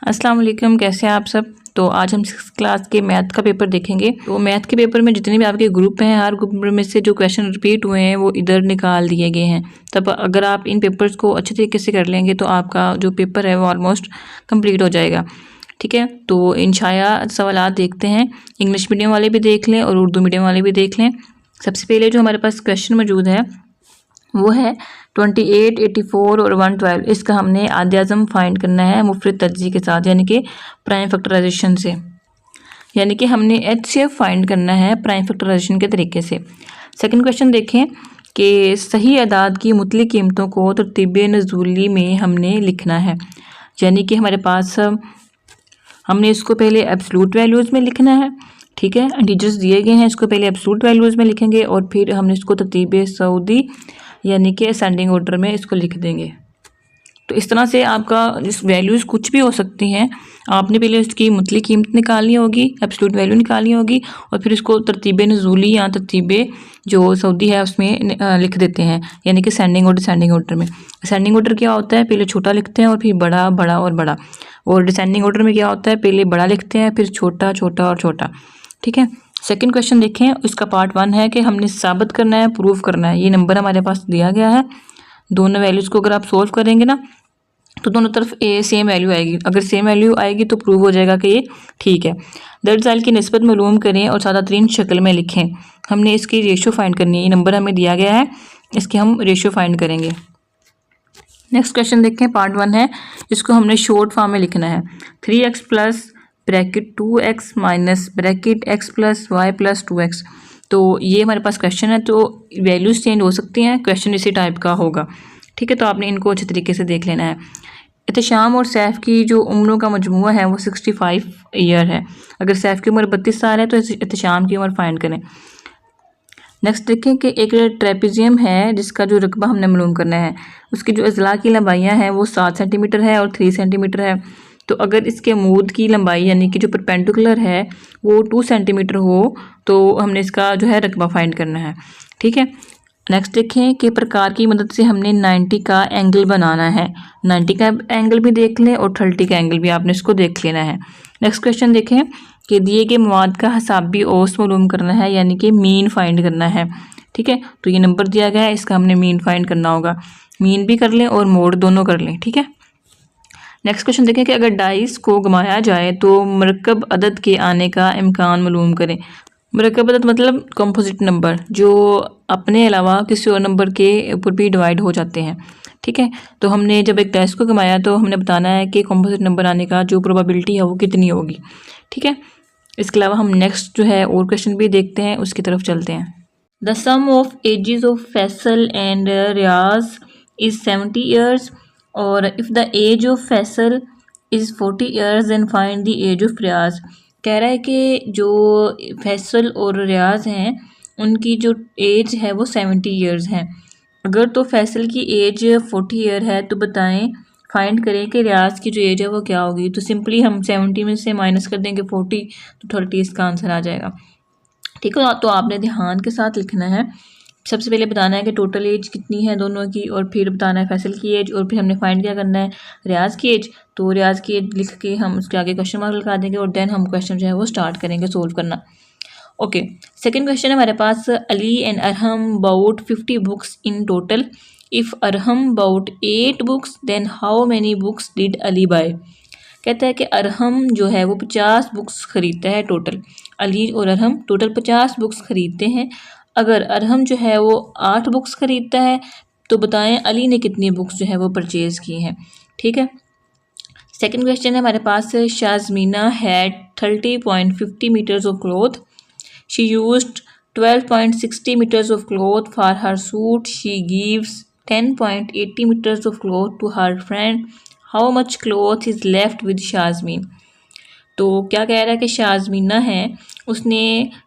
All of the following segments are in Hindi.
अस्सलाम वालेकुम, कैसे हैं आप सब। तो आज हम 6th क्लास के मैथ का पेपर देखेंगे। तो मैथ के पेपर में जितने भी आपके ग्रुप हैं, हर ग्रुप में से जो क्वेश्चन रिपीट हुए हैं वो इधर निकाल दिए गए हैं। तब अगर आप इन पेपर्स को अच्छे तरीके से कर लेंगे तो आपका जो पेपर है वो ऑलमोस्ट कंप्लीट हो जाएगा। ठीक है, तो इंशाल्लाह सवालात देखते हैं। इंग्लिश मीडियम वाले भी देख लें और उर्दू मीडियम वाले भी देख लें। सबसे पहले जो हमारे पास क्वेश्चन मौजूद है वो है 28, 84 और 112। इसका हमने आदे आज़म फाइंड करना है मुफरद तर्जीह के साथ, यानी कि प्राइम फैक्टराइजेशन से। यानी कि हमने HCF फाइंड करना है प्राइम फैक्टराइजेशन के तरीके से। सेकंड क्वेश्चन देखें कि सही अदाद की मुतली कीमतों को तरतीब नज़ूली में हमने लिखना है। यानी कि हमारे पास हमने इसको पहले एब्सलूट वैल्यूज़ में लिखना है। ठीक है, इंटीजर्स दिए गए हैं, इसको पहले एब्सलूट वैल्यूज़ में लिखेंगे और फिर हमने इसको तरतीब सऊदी यानी कि असेंडिंग ऑर्डर में इसको लिख देंगे। तो इस तरह से आपका इस वैल्यूज़ कुछ भी हो सकती हैं। आपने पहले उसकी मुतली कीमत निकालनी होगी, एब्सलूट वैल्यू निकालनी होगी और फिर इसको तरतीब नज़ूली या तरतीब जो सऊदी है उसमें लिख देते हैं, यानी कि असेंडिंग और डिसेंडिंग ऑर्डर में। असेंडिंग ऑर्डर क्या होता है, पहले छोटा लिखते हैं और फिर बड़ा, बड़ा और बड़ा। और डिसेंडिंग ऑर्डर में क्या होता है, पहले बड़ा लिखते हैं फिर छोटा, छोटा और छोटा। ठीक है, सेकंड क्वेश्चन देखें, इसका पार्ट 1 है कि हमने साबित करना है, प्रूव करना है। ये नंबर हमारे पास दिया गया है। दोनों वैल्यूज़ को अगर आप सोल्व करेंगे ना तो दोनों तरफ सेम वैल्यू आएगी। अगर सेम वैल्यू आएगी तो प्रूव हो जाएगा कि ये ठीक है। दर्ज की निस्बत मालूम करें और सादा तरीन शक्ल में लिखें। हमने इसकी रेशो फाइंड करनी है। ये नंबर हमें दिया गया है, इसकी हम रेशो फाइंड करेंगे। नेक्स्ट क्वेश्चन देखें, पार्ट 1 है, इसको हमने शॉर्ट फॉर्म में लिखना है। 3x plus bracket 2x minus bracket x plus y plus 2x। तो ये हमारे पास क्वेश्चन है, तो वैल्यूज़ चेंज हो सकती हैं, क्वेश्चन इसी टाइप का होगा। ठीक है, तो आपने इनको अच्छे तरीके से देख लेना है। एहतशाम और सैफ़ की जो उम्रों का मजमुआ है वो 65 ईयर है। अगर सैफ़ की उम्र 32 साल है तो एहतशाम की उम्र फाइंड करें। नेक्स्ट देखें कि एक ट्रेपेजियम है जिसका जो रकबा हमने मालूम करना है। उसकी जो अज़ला की लंबाइयाँ हैं वो 7 सेंटीमीटर है और 3 सेंटीमीटर है। तो अगर इसके अमूद की लंबाई यानी कि जो परपेंडिकुलर है वो 2 सेंटीमीटर हो तो हमने इसका जो है रकबा फाइंड करना है। ठीक है, नेक्स्ट देखें कि प्रकार की मदद से हमने 90 का एंगल बनाना है। 90 का एंगल भी देख लें और 30 का एंगल भी आपने इसको देख लेना है। नेक्स्ट क्वेश्चन देखें कि दिए गए मवाद का हिसाबी औसत मालूम करना है, यानी कि मीन फाइंड करना है। ठीक है, तो ये नंबर दिया गया है, इसका हमने मीन फाइंड करना होगा। मीन भी कर लें और मोड दोनों कर लें। ठीक है, नेक्स्ट क्वेश्चन देखें कि अगर डाइस को घुमाया जाए तो मरकब अदद के आने का इम्कान मालूम करें। मरकब अदद मतलब कंपोजिट नंबर जो अपने अलावा किसी और नंबर के ऊपर भी डिवाइड हो जाते हैं। ठीक है, तो हमने जब एक डाइस को घुमाया तो हमने बताना है कि कंपोजिट नंबर आने का जो प्रोबेबिलिटी है वो कितनी होगी। ठीक है, इसके अलावा हम नेक्स्ट जो है और क्वेश्चन भी देखते हैं, उसकी तरफ चलते हैं। The sum of ages of Faisal and Riyaz is 70 years और if the age of Faisal is 40 years then find the age of Riyaz. कह रहा है कि जो फैसल और रियाज हैं उनकी जो एज है वो 70 ईयर्स है। अगर तो फैसल की एज 40 ईयर है तो बताएं, फाइंड करें कि रियाज की जो एज है वो क्या होगी। तो सिंपली हम 70 में से माइनस कर देंगे 40, तो 30 इसका आंसर आ जाएगा। ठीक है, तो आपने ध्यान के साथ लिखना है। सबसे पहले बताना है कि टोटल एज कितनी है दोनों की, और फिर बताना है फैसल की एज, और फिर हमने फाइंड क्या करना है, रियाज की एज। तो रियाज की एज लिख के हम उसके आगे क्वेश्चन मार्क लगा देंगे और देन हम क्वेश्चन जो है वो स्टार्ट करेंगे सोल्व करना। ओके, सेकंड क्वेश्चन है हमारे पास, Ali and Arham bought 50 books in total. If Arham bought 8 books then how many books did Ali buy. कहता है कि अरहम जो है वो 50 बुक्स ख़रीदता है टोटल। अली और अरहम टोटल 50 बुक्स ख़रीदते हैं। अगर अरहम जो है वो 8 बुक्स ख़रीदता है तो बताएं अली ने कितनी बुक्स जो है वो परचेज़ की हैं। ठीक है, सेकंड क्वेश्चन है हमारे पास, Shazmina had 30.50 metres of cloth. She used 12.60 meters of cloth for her suit. She gives 10.80 meters of cloth to her friend. How much cloth is left with शाज़मीन। तो क्या कह रहा है कि शाज़मीना है उसने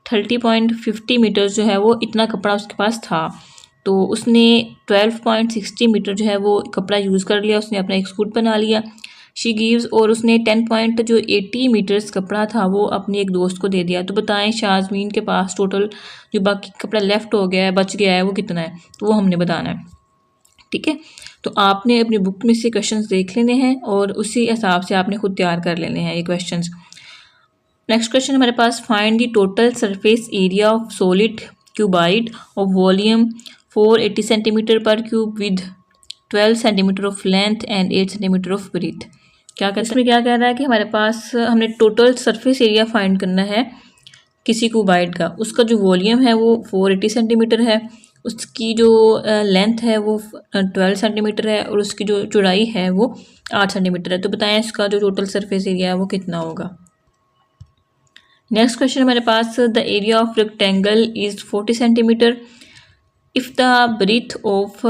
30.50 मीटर जो है वो इतना कपड़ा उसके पास था, तो उसने 12.60 मीटर जो है वो कपड़ा यूज़ कर लिया, उसने अपना एक सूट बना लिया। शी गिव्स, और उसने 10.80 मीटर्स कपड़ा था वो अपने एक दोस्त को दे दिया। तो बताएं शाज़मीन के पास टोटल जो बाकी कपड़ा लेफ़्ट हो गया है, बच गया है, वो कितना है, तो वो हमने बताना है। ठीक है। तो आपने अपनी बुक में से क्वेश्चंस देख लेने हैं और उसी हिसाब से आपने खुद तैयार कर लेने हैं ये क्वेश्चंस। नेक्स्ट क्वेश्चन हमारे पास, find the total surface area of solid cuboid of volume 480 centimetre per cube with 12 centimetre of length and 8 centimetre of breadth. क्या कहते हैं इसमें, क्या कह रहा है कि हमारे पास हमने टोटल सरफेस एरिया फाइंड करना है किसी क्यूबाइड का। उसका जो वॉल्यूम है वो 480 सेंटीमीटर है, उसकी जो लेंथ है वो 12 सेंटीमीटर है और उसकी जो चौड़ाई है वो 8 सेंटीमीटर है। तो बताएं इसका जो टोटल सरफेस एरिया है वो कितना होगा। नेक्स्ट क्वेश्चन हमारे पास, the area of rectangle is 40 centimetre if the breadth of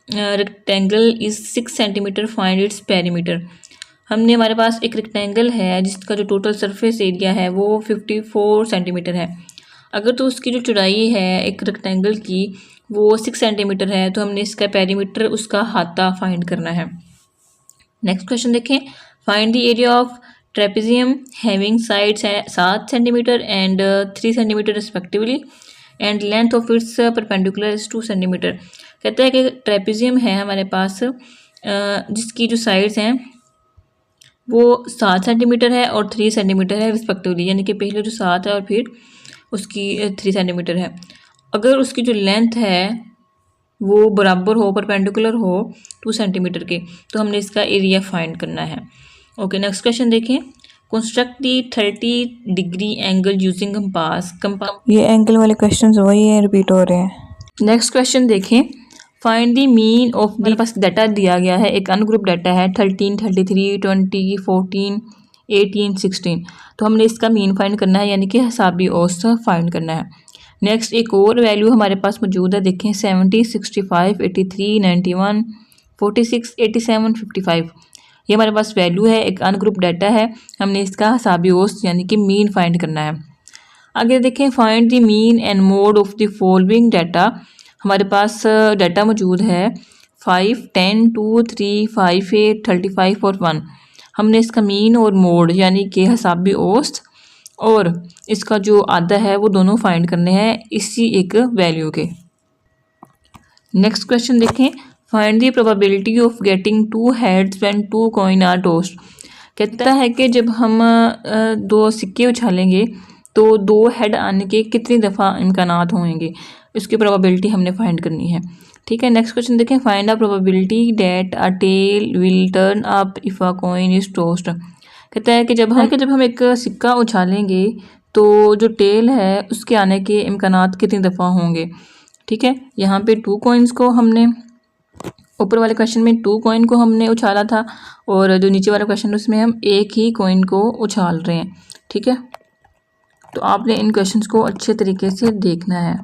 rectangle is 6 centimetre, find its perimeter. हमने हमारे पास एक रेक्टेंगल है जिसका जो टोटल सरफेस एरिया है वो 54 सेंटीमीटर है। अगर तो उसकी जो चौड़ाई है एक रेक्टेंगल की वो 6 सेंटीमीटर है तो हमने इसका पेरीमीटर, उसका हाथा फाइंड करना है। नेक्स्ट क्वेश्चन देखें, find the area of trapezium having sides 7 centimetre and 3 centimetre respectively and length of its perpendicular is 2 centimetre. कहता है कि ट्रेपेजियम है हमारे पास जिसकी जो साइड्स हैं वो 7 सेंटीमीटर है और 3 सेंटीमीटर है रिस्पेक्टिवली, यानी कि पहले जो 7 है और फिर उसकी 3 सेंटीमीटर है। अगर उसकी जो लेंथ है वो बराबर हो, परपेंडिकुलर हो 2 सेंटीमीटर के, तो हमने इसका एरिया फाइंड करना है। ओके, नेक्स्ट क्वेश्चन देखें, कंस्ट्रक्ट दी 30 डिग्री एंगल यूजिंग कंपास। ये एंगल वाले क्वेश्चंस वही हैं, रिपीट हो रहे हैं। नेक्स्ट क्वेश्चन देखें, फाइंड दी मीन ऑफ, मेरे पास डाटा दिया गया है, एक अनग्रुप डाटा है 13, 33, 20, 14, 18, 16। तो हमने इसका मीन फाइंड करना है, यानी कि हिसाबी औसत फाइंड करना है। नेक्स्ट एक और वैल्यू हमारे पास मौजूद है, देखें 70, 65, 83, 91, 46, 87, 55। ये हमारे पास वैल्यू है, एक अनग्रुप डाटा है, हमने इसका हिसाबी औसत यानी कि मीन फाइंड करना है। आगे देखें, find the mean and mode of the following data. हमारे पास डाटा मौजूद है 5, 10, 2, 3, 5, 8, 35 और 1। हमने इसका मीन और मोड यानी कि हिसाबी औसत और इसका जो आधा है वो दोनों फाइंड करने हैं इसी एक वैल्यू के। नेक्स्ट क्वेश्चन देखें, find the probability of getting 2 heads when 2 coin are tossed. कहता है कि जब हम 2 सिक्के उछालेंगे तो 2 हेड आने के कितनी दफ़ा इम्कानात होंगे, इसकी प्रोबेबिलिटी हमने फाइंड करनी है। ठीक है, नेक्स्ट क्वेश्चन देखें, find a probability that a tail will turn up if a coin is tossed. कहता है कि जब हम एक सिक्का उछालेंगे तो जो टेल है उसके आने के इम्कानात कितनी दफ़ा होंगे। ठीक है, यहाँ पे 2 कॉइन्स को हमने, ऊपर वाले क्वेश्चन में 2 कॉइन को हमने उछाला था और जो नीचे वाला क्वेश्चन उसमें हम एक ही कॉइन को उछाल रहे हैं। ठीक है, तो आपने इन क्वेश्चंस को अच्छे तरीके से देखना है।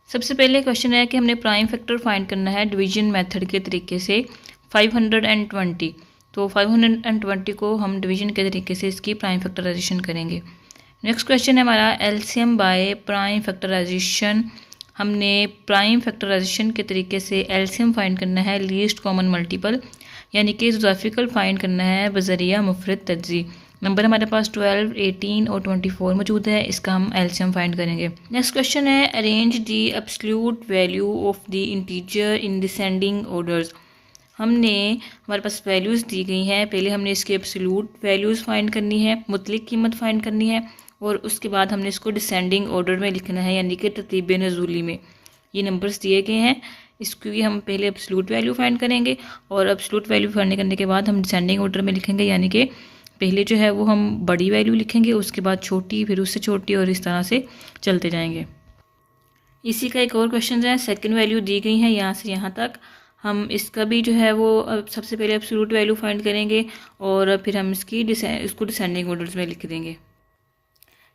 सबसे पहले क्वेश्चन है कि हमने प्राइम फैक्टर फाइंड करना है डिवीजन मेथड के तरीके से 520। तो 520 को हम डिवीजन के तरीके से इसकी प्राइम फैक्टराइजेशन करेंगे। नेक्स्ट क्वेश्चन है हमारा एलसीएम बाय प्राइम फैक्टराइजेशन। हमने प्राइम फैक्टराइजेशन के तरीके से एलसीएम फाइंड करना है लीस्ट कॉमन मल्टीपल, यानी कि जोग्राफिकल फाइंड करना है बजरिया मुफरद तज्जी। नंबर हमारे पास 12, 18 और 24 मौजूद है, इसका हम एलसीएम फाइंड करेंगे। नेक्स्ट क्वेश्चन है arrange the absolute value of the integer in descending orders. हमने, हमारे पास वैल्यूज़ दी गई हैं, पहले हमने इसकी एब्सोल्यूट वैल्यूज़ फाइंड करनी है, मुतलिक कीमत फाइंड करनी है और उसके बाद हमने इसको डिसेंडिंग ऑर्डर में लिखना है, यानी कि तरतीब नज़ूली में। ये नंबर्स दिए गए हैं, इसकी हम पहले एब्सोल्यूट वैल्यू फाइंड करेंगे और एब्सोल्यूट वैल्यू फाइंड करने के बाद हम डिसेंडिंग ऑर्डर में लिखेंगे, यानी कि पहले जो है वो हम बड़ी वैल्यू लिखेंगे, उसके बाद छोटी, फिर उससे छोटी और इस तरह से चलते जाएंगे। इसी का एक और क्वेश्चन है, सेकंड वैल्यू दी गई है यहाँ से यहाँ तक, हम इसका भी जो है वो सबसे पहले एब्सोल्यूट वैल्यू फाइंड करेंगे और फिर हम इसको डिसेंडिंग ऑर्डर्स में लिख देंगे।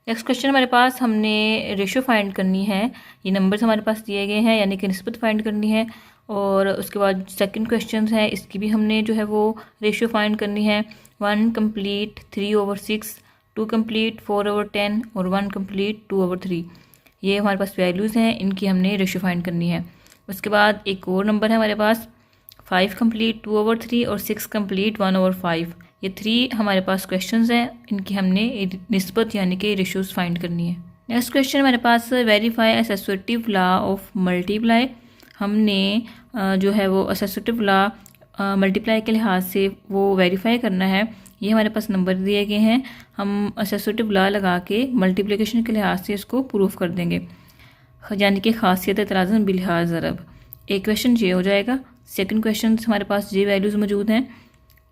नेक्स्ट क्वेश्चन हमारे पास, हमने रेशो फाइंड करनी है, ये नंबर्स हमारे पास दिए गए हैं, यानी कि निस्बत फाइंड करनी है। और उसके बाद सेकंड क्वेश्चन है, इसकी भी हमने जो है वो रेशो फाइंड करनी है। 1 कंप्लीट 3/6, 2 कंप्लीट 4/10 और 1 कंप्लीट 2/3। ये हमारे पास वैल्यूज़ हैं, इनकी हमने रेशो फाइंड करनी है। उसके बाद एक और नंबर है हमारे पास 5 कंप्लीट 2/3 और 6 कंप्लीट 1/5। ये 3 हमारे पास क्वेश्चंस हैं, इनकी हमने निस्बत यानी कि रेशोज़ फाइंड करनी है। नेक्स्ट क्वेश्चन हमारे पास verify associative law of multiply. हमने जो है वो एसोसिएटिव लॉ मल्टीप्लाई के लिहाज से वो वेरीफाई करना है। ये हमारे पास नंबर दिए गए हैं, हम एसोसिएटिव लॉ लगा के मल्टीप्लिकेशन के लिहाज से इसको प्रूफ कर देंगे, यानी कि खासियत तराजन बिलिहाज ज़रब। एक क्वेश्चन ये हो जाएगा। सेकंड क्वेश्चन हमारे पास ये वैल्यूज़ मौजूद हैं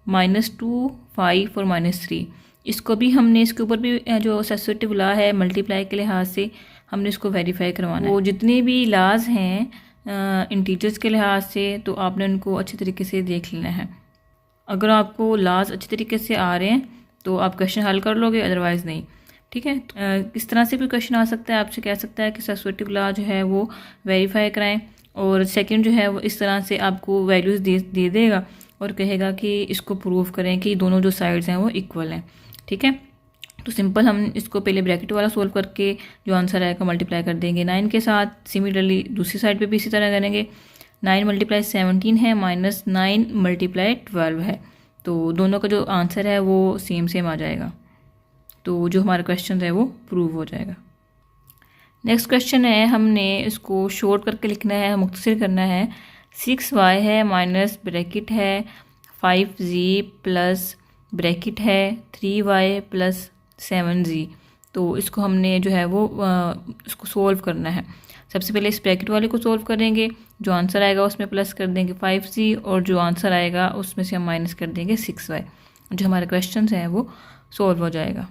-2, 5 और -3। इसको भी हमने इसके ऊपर भी जो एसोसिएटिव लॉ है मल्टीप्लाई के लिहाज से हमने इसको वेरीफाई करवाना है। वो जितने भी लॉज हैं इंटीजर्स के लिहाज से तो आपने उनको अच्छे तरीके से देख लेना है। अगर आपको लॉज अच्छे तरीके से आ रहे हैं तो आप क्वेश्चन हल कर लोगे, अदरवाइज़ नहीं। ठीक है, इस तरह से कोई क्वेश्चन आ सकता है, आपसे कह सकता है कि एसोसिएटिव लॉ जो है वो वेरीफाई कराएं, और सेकंड जो है वो इस तरह से आपको वैल्यूज़ दे देगा और कहेगा कि इसको प्रूव करें कि दोनों जो साइड्स हैं वो इक्वल हैं। ठीक है, तो सिंपल हम इसको पहले ब्रैकेट वाला सोल्व करके जो आंसर आएगा मल्टीप्लाई कर देंगे 9 के साथ। सिमिलरली दूसरी साइड पे भी इसी तरह करेंगे। 9 × 17 है -9 × 12 है, तो दोनों का जो आंसर है वो सेम आ जाएगा। तो जो हमारा क्वेश्चन है वो प्रूव हो जाएगा। नेक्स्ट क्वेश्चन है, हमने इसको शॉर्ट करके लिखना है, मुख्तसर करना है। 6y है माइनस ब्रैकेट है 5z प्लस ब्रैकेट है 3y प्लस 7z। तो इसको हमने जो है वो इसको सोल्व करना है। सबसे पहले इस ब्रैकेट वाले को सोल्व करेंगे, जो आंसर आएगा उसमें प्लस कर देंगे 5z और जो आंसर आएगा उसमें से हम माइनस कर देंगे 6y। जो हमारा क्वेश्चन है वो सोल्व हो जाएगा।